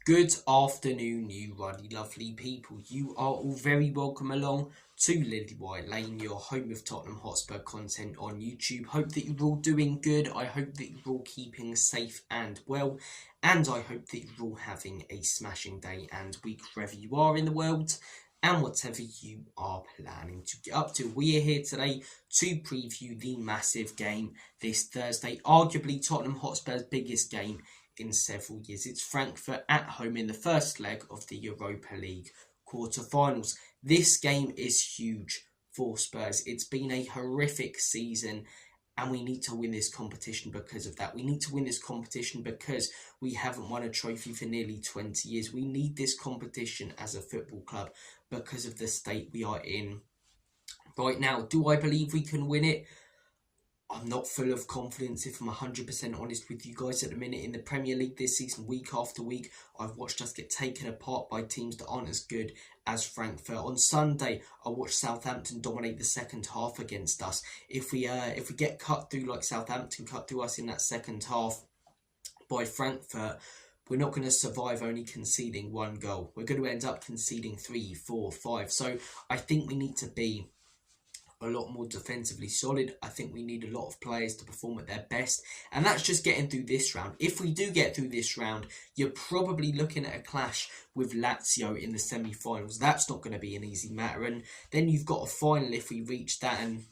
Good afternoon, you ruddy lovely people. You are all very welcome along to Lilywhite Lane, your home of Tottenham Hotspur content on YouTube. Hope that you're all doing good. I hope that you're all keeping safe and well. And I hope that you're all having a smashing day and week wherever you are in the world. And whatever you are planning to get up to. We are here today to preview the massive game this Thursday. Arguably Tottenham Hotspur's biggest game in several years. It's Frankfurt at home in the first leg of the Europa League quarter-finals. This game is huge for Spurs. It's been a horrific season and we need to win this competition because of that. We need to win this competition because we haven't won a trophy for nearly 20 years. We need this competition as a football club because of the state we are in right now. Do I believe we can win it? I'm not full of confidence, if I'm 100% honest with you guys at the minute. In the Premier League this season, week after week, I've watched us get taken apart by teams that aren't as good as Frankfurt. On Sunday, I watched Southampton dominate the second half against us. If we get cut through like Southampton cut through us in that second half by Frankfurt, we're not going to survive only conceding one goal. We're going to end up conceding 3, 4, 5. So I think we need to be a lot more defensively solid. I think we need a lot of players to perform at their best, and that's just getting through this round. If we do get through this round, you're probably looking at a clash with Lazio in the semi-finals. That's not going to be an easy matter, and then you've got a final if we reach that. And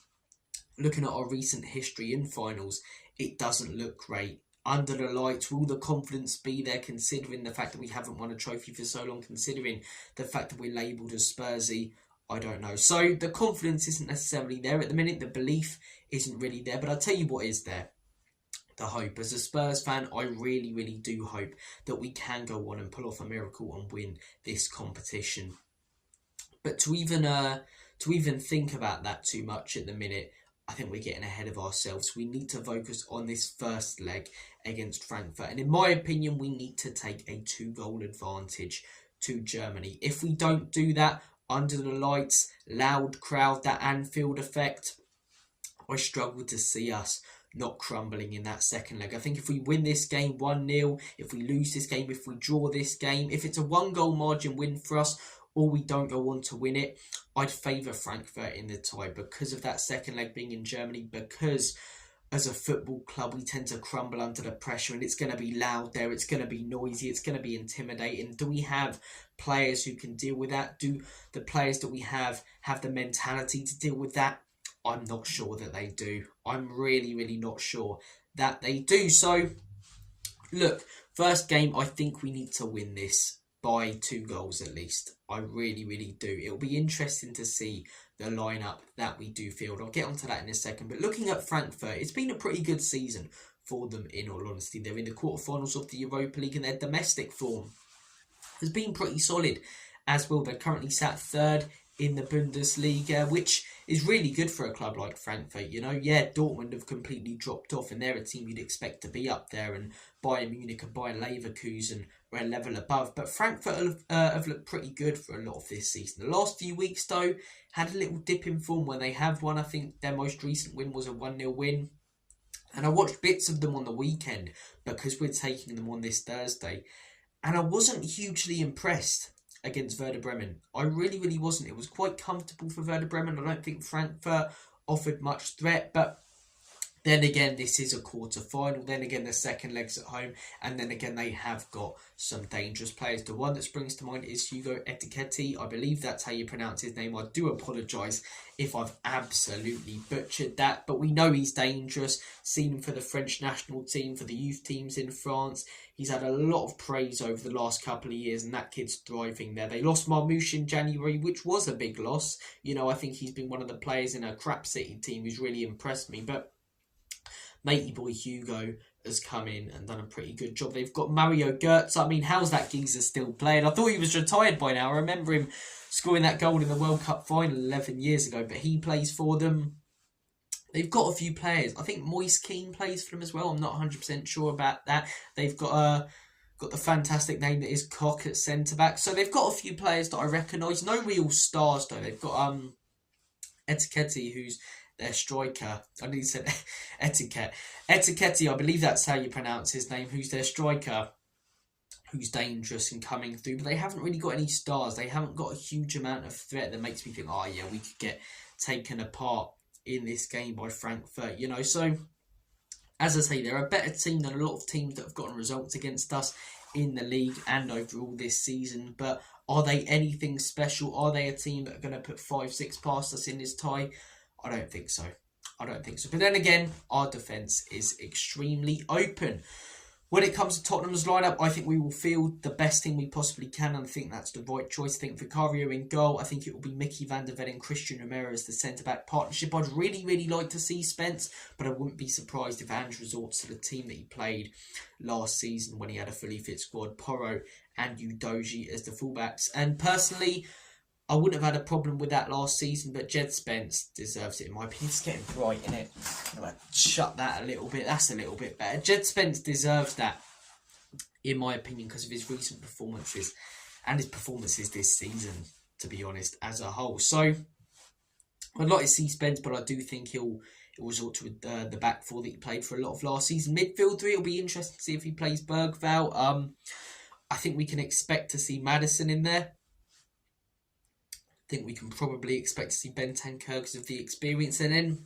looking at our recent history in finals, it doesn't look great. Under the lights, will the confidence be there, considering the fact that we haven't won a trophy for so long, considering the fact that we're labelled as Spursy? I don't know. So the confidence isn't necessarily there at the minute. The belief isn't really there. But I'll tell you what is there. The hope. As a Spurs fan, I really, really do hope that we can go on and pull off a miracle and win this competition. But to even think about that too much at the minute, I think we're getting ahead of ourselves. We need to focus on this first leg against Frankfurt. And in my opinion, we need to take a 2-goal advantage to Germany. If we don't do that, under the lights, loud crowd, that Anfield effect, I struggle to see us not crumbling in that second leg. I think if we win this game 1-0, if we lose this game, if we draw this game, if it's a 1-goal margin win for us, or we don't go on to win it, I'd favour Frankfurt in the tie because of that second leg being in Germany, because as a football club, we tend to crumble under the pressure, and it's going to be loud there, it's going to be noisy, it's going to be intimidating. Do we have players who can deal with that? Do the players that we have the mentality to deal with that? I'm not sure that they do. I'm really, really not sure that they do. So, look, first game, I think we need to win this by 2 goals at least. I really, really do. It'll be interesting to see the lineup that we do field. I'll get onto that in a second. But looking at Frankfurt, it's been a pretty good season for them, in all honesty. They're in the quarterfinals of the Europa League, and their domestic form has been pretty solid as well. They're currently sat 3rd in the Bundesliga, which is really good for a club like Frankfurt. You know, yeah, Dortmund have completely dropped off, and they're a team you'd expect to be up there, and Bayern Munich and Bayern Leverkusen are a level above. But Frankfurt have looked pretty good for a lot of this season. The last few weeks, though, had a little dip in form when they have won. I think their most recent win was a 1-0 win. And I watched bits of them on the weekend because we're taking them on this Thursday. And I wasn't hugely impressed against Werder Bremen. I really, really wasn't. It was quite comfortable for Werder Bremen. I don't think Frankfurt offered much threat, but then again, this is a quarter-final. Then again, the second leg's at home. And then again, they have got some dangerous players. The one that springs to mind is Hugo Ekitike. I believe that's how you pronounce his name. I do apologise if I've absolutely butchered that. But we know he's dangerous. Seen him for the French national team, for the youth teams in France. He's had a lot of praise over the last couple of years, and that kid's thriving there. They lost Marmoush in January, which was a big loss. You know, I think he's been one of the players in a crap City team who's really impressed me. But matey boy Hugo has come in and done a pretty good job. They've got Mario Götze. I mean, how's that geezer still playing? I thought he was retired by now. I remember him scoring that goal in the World Cup final 11 years ago, but he plays for them. They've got a few players. I think Moise Kean plays for them as well. I'm not 100% sure about that. They've got the fantastic name that is Koch at centre-back. So they've got a few players that I recognise. No real stars, though. They've got Etiketi, who's their striker. I nearly said Etiquette. Etiketi, I believe that's how you pronounce his name, who's their striker, who's dangerous and coming through, but they haven't really got any stars. They haven't got a huge amount of threat that makes me think, oh yeah, we could get taken apart in this game by Frankfurt, you know. So, as I say, they're a better team than a lot of teams that have gotten results against us in the league and overall this season. But are they anything special? Are they a team that are going to put 5-6 past us in this tie? I don't think so. I don't think so. But then again, our defence is extremely open. When it comes to Tottenham's lineup, I think we will field the best team we possibly can, and I think that's the right choice. I think Vicario in goal. I think it will be Mickey van der Ven and Christian Romero as the centre-back partnership. I'd really, really like to see Spence, but I wouldn't be surprised if Ange resorts to the team that he played last season when he had a fully fit squad, Porro and Udogie as the fullbacks. And personally, I wouldn't have had a problem with that last season, but Jed Spence deserves it in my opinion. It's getting bright, isn't it? I'm going to shut that a little bit. That's a little bit better. Jed Spence deserves that, in my opinion, because of his recent performances and his performances this season, to be honest, as a whole. So, I'd like to see Spence, but I do think he'll resort to the back four that he played for a lot of last season. Midfield three, it'll be interesting to see if he plays Bergvall. I think we can expect to see Maddison in there. I think we can probably expect to see Bentancur because of the experience. And then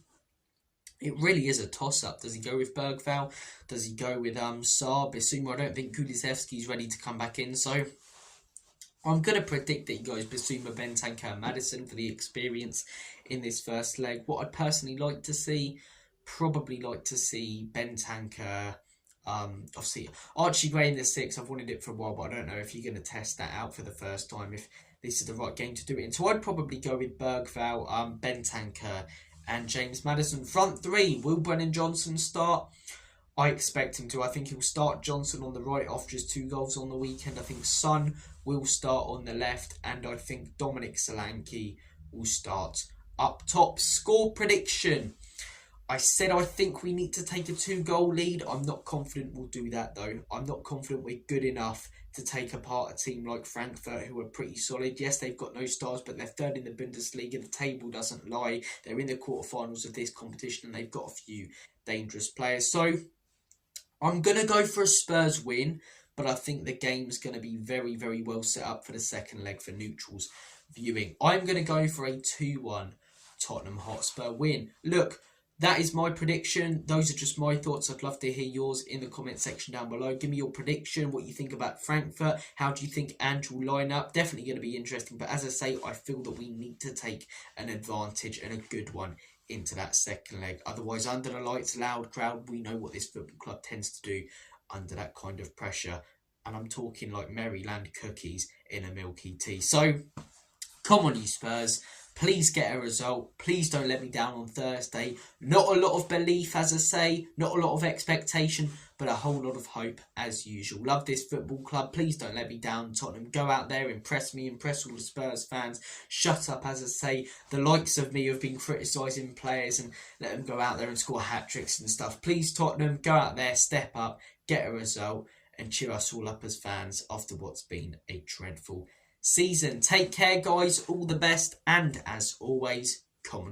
it really is a toss-up. Does he go with Bergvall? Does he go with Saar, Bissouma? I don't think Kulusevski's ready to come back in. So I'm going to predict that he goes Bissouma, Bentancur, Maddison for the experience in this first leg. What I'd personally like to see, probably like to see Bentancur. Obviously, Archie Gray in the 6. I've wanted it for a while, but I don't know if you're going to test that out for the first time, if this is the right game to do it in. So I'd probably go with Bergvall, Bentancur and James Maddison. Front three, will Brennan Johnson start? I expect him to. I think he'll start Johnson on the right after his 2 goals on the weekend. I think Son will start on the left, and I think Dominic Solanke will start up top. Score prediction. I said I think we need to take a 2-goal lead. I'm not confident we'll do that though. I'm not confident we're good enough to take apart a team like Frankfurt, who are pretty solid. Yes, they've got no stars, but they're third in the Bundesliga. The table doesn't lie. They're in the quarterfinals of this competition, and they've got a few dangerous players. So I'm going to go for a Spurs win, but I think the game's going to be very, very well set up for the second leg for neutrals viewing. I'm going to go for a 2-1 Tottenham Hotspur win. Look, that is my prediction. Those are just my thoughts. I'd love to hear yours in the comment section down below. Give me your prediction, what you think about Frankfurt. How do you think Ange will line up? Definitely going to be interesting. But as I say, I feel that we need to take an advantage, and a good one, into that second leg. Otherwise, under the lights, loud crowd, we know what this football club tends to do under that kind of pressure. And I'm talking like Maryland cookies in a milky tea. So, come on you Spurs. Please get a result. Please don't let me down on Thursday. Not a lot of belief, as I say. Not a lot of expectation, but a whole lot of hope, as usual. Love this football club. Please don't let me down, Tottenham. Go out there, impress me, impress all the Spurs fans. Shut up, as I say. The likes of me have been criticising players, and let them go out there and score hat-tricks and stuff. Please, Tottenham, go out there, step up, get a result, and cheer us all up as fans after what's been a dreadful season. Take care, guys. All the best. And as always, comment.